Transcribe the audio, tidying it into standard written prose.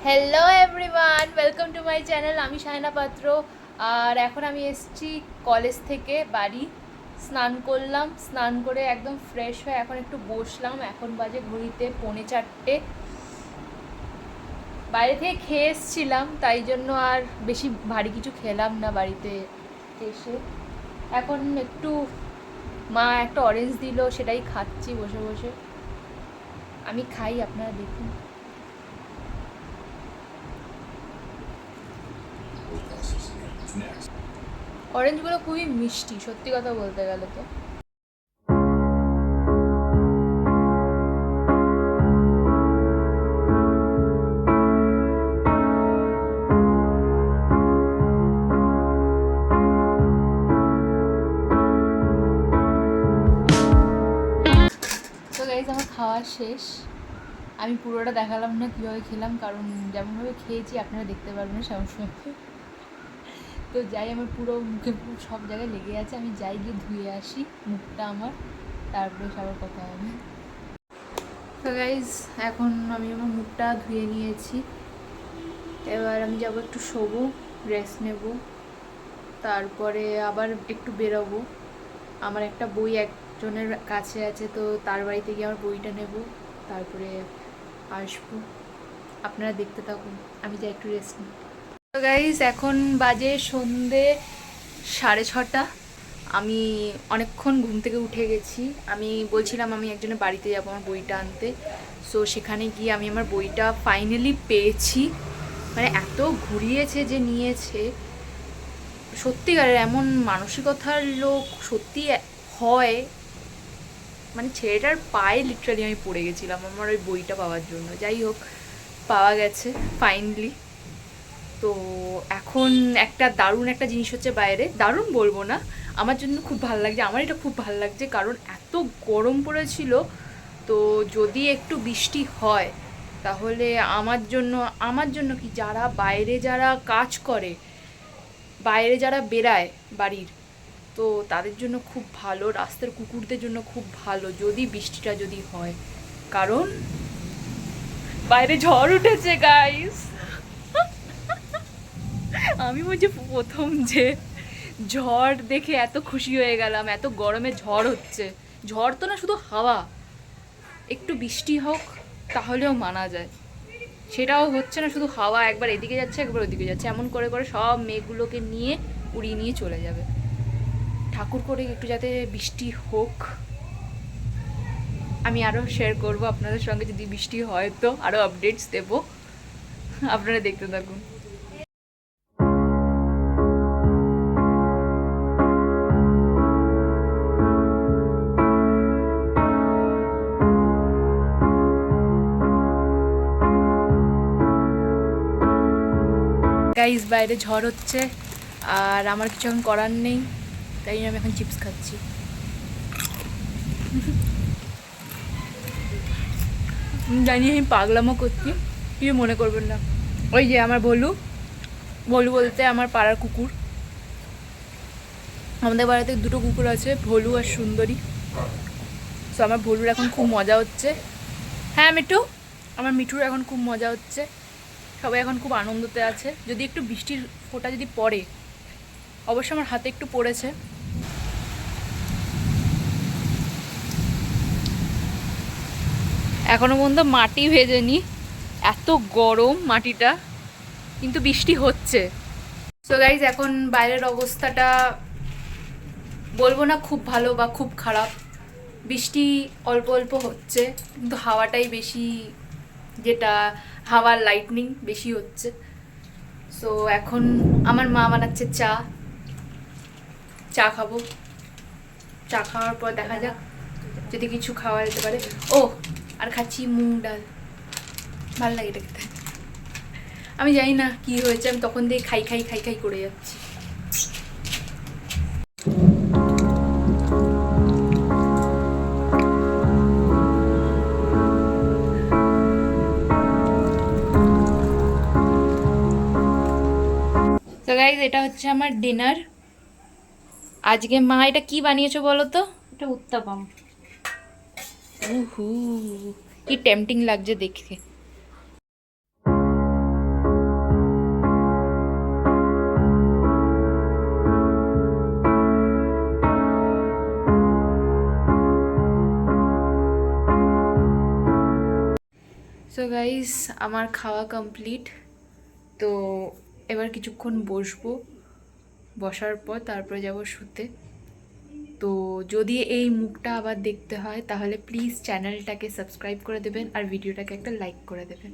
Hello everyone, welcome to my channel. আমি শাহিনা পাত্র। আর এখন আমি এসেছি কলেজ থেকে বাড়ি। স্নান করলাম, স্নান করে একদম ফ্রেশ হয়ে এখন একটু বসলাম। এখন বাজে ঘড়িতে 3:45। বাইরে থেকে খেয়ে এসেছিলাম, তাই জন্য আর বেশি ভারী কিছু খেলাম না বাড়িতে এসে। এখন একটু মা একটা অরেঞ্জ দিল, সেটাই খাচ্ছি বসে বসে। আমি খাই, আপনারা দেখুন। অরেঞ্জগুলো খুবই মিষ্টি, সত্যি কথা বলতে গেলে। তো তো গাইজ, আমার খাওয়া শেষ। আমি পুরোটা দেখালাম না কীভাবে খেলাম, কারণ যেমনভাবে খেয়েছি আপনারা দেখতে পারবেন সবসময়। তো যাই, আমার পুরো মুখে পুরো সব জায়গায় লেগে আছে। আমি যাই, গিয়ে ধুয়ে আসি মুখটা আমার, তারপরে সবার কথা হবে। তো গাইজ, এখন আমি আমার মুখটা ধুয়ে নিয়েছি। এবার আমি যাবো একটু শোবো, রেস্ট নেব, তারপরে আবার একটু বেরোবো। আমার একটা বই একজনের কাছে আছে, তো তার বাড়িতে গিয়ে আমার বইটা নেব, তারপরে আসবো। আপনারা দেখতে থাকুন, আমি যাই একটু রেস্ট নিই। তো গাইস, এখন বাজে সন্ধে 6:30। আমি অনেকক্ষণ ঘুম থেকে উঠে গেছি। আমি বলছিলাম আমি একজনের বাড়িতে যাবো আমার বইটা আনতে। সো সেখানে গিয়ে আমি আমার বইটা ফাইনালি পেয়েছি। মানে এত ঘুরিয়েছে যে নিয়েছে, সত্যিকারের এমন মানসিকতার লোক সত্যি হয়। মানে ছেলেটার পায়ে লিটারালি আমি পড়ে গেছিলাম আমার ওই বইটা পাওয়ার জন্য। যাই হোক, পাওয়া গেছে ফাইনালি। তো এখন একটা দারুণ একটা জিনিস হচ্ছে, বাইরে দারুণ বলবো না, আমার জন্য খুব ভালো লাগছে। আমার এটা খুব ভালো লাগছে, কারণ এত গরম পড়েছিল। তো যদি একটু বৃষ্টি হয় তাহলে আমার জন্য কি, যারা বাইরে যারা কাজ করে, বাইরে যারা বেরায় বাড়ির, তো তাদের জন্য খুব ভালো, রাস্তার কুকুরদের জন্য খুব ভালো যদি বৃষ্টিটা যদি হয়। কারণ বাইরে ঝড় উঠেছে গাইস। আমি বলছি প্রথম যে ঝড় দেখে এত খুশি হয়ে গেলাম। এত গরমে ঝড় হচ্ছে, ঝড় তো না, শুধু হাওয়া। একটু বৃষ্টি হোক তাহলেও মানা যায়, সেটাও হচ্ছে না। শুধু হাওয়া, একবার এদিকে যাচ্ছে একবার ওদিকে যাচ্ছে, এমন করে করে সব মেঘগুলোকে নিয়ে উড়িয়ে নিয়ে চলে যাবে। ঠাকুর করে একটু যাতে বৃষ্টি হোক। আমি আরও শেয়ার করব আপনাদের সঙ্গে, যদি বৃষ্টি হয় তো আরও আপডেটস দেব। আপনারা দেখতে থাকুন। গাইস, বাইরে ঝড় হচ্ছে আর আমার কিছু এখন করার নেই, তাই আমি এখন চিপস খাচ্ছি। জানি আমি পাগলামো করছি, কিছু মনে করবেন না। ওই যে আমার ভলু, ভলু বলতে আমার পাড়ার কুকুর। আমাদের বাড়িতে দুটো কুকুর আছে, ভলু আর সুন্দরী। সো আমার ভলুর এখন খুব মজা হচ্ছে। হ্যাঁ মিঠু, আমার মিঠুর এখন খুব মজা হচ্ছে। সবাই এখন খুব আনন্দতে আছে। যদি একটু বৃষ্টির ফোঁটা যদি পড়ে, অবশ্য আমার হাতে একটু পড়েছে। এখনো পর্যন্ত মাটি ভেজেনি, এত গরম মাটিটা, কিন্তু বৃষ্টি হচ্ছে। সো গাইজ, এখন বাইরের অবস্থাটা বলবো না খুব ভালো বা খুব খারাপ। বৃষ্টি অল্প অল্প হচ্ছে, কিন্তু হাওয়াটাই বেশি, যেটা হাওয়ার লাইটনিং বেশি হচ্ছে। সো এখন আমার মা বানাচ্ছে চা, চা খাবো। চা খাওয়ার পর দেখা যাক যদি কিছু খাওয়া যেতে পারে। ও, আর খাচ্ছি মুগ ডাল, ভালো লাগে এটা খেতে। আমি জানি না কি হয়েছে, আমি তখন দিয়ে খাই খাই খাই খাই করে যাচ্ছি। তো গাইজ, এটা হচ্ছে আমার ডিনার। আজকে মা এটা কি বানিয়েছো বলো তো? এটা উত্তাপাম। উহু, কি টেম্পটিং লাগছে দেখতে। গাইস আমার খাওয়া কমপ্লিট। তো এবার কিছুক্ষণ বসবো, বসার পর তারপরে যাব শুতে। তো যদি এই মুখটা আবার দেখতে হয় তাহলে প্লিজ চ্যানেলটাকে সাবস্ক্রাইব করে দেবেন আর ভিডিওটাকে একটা লাইক করে দেবেন।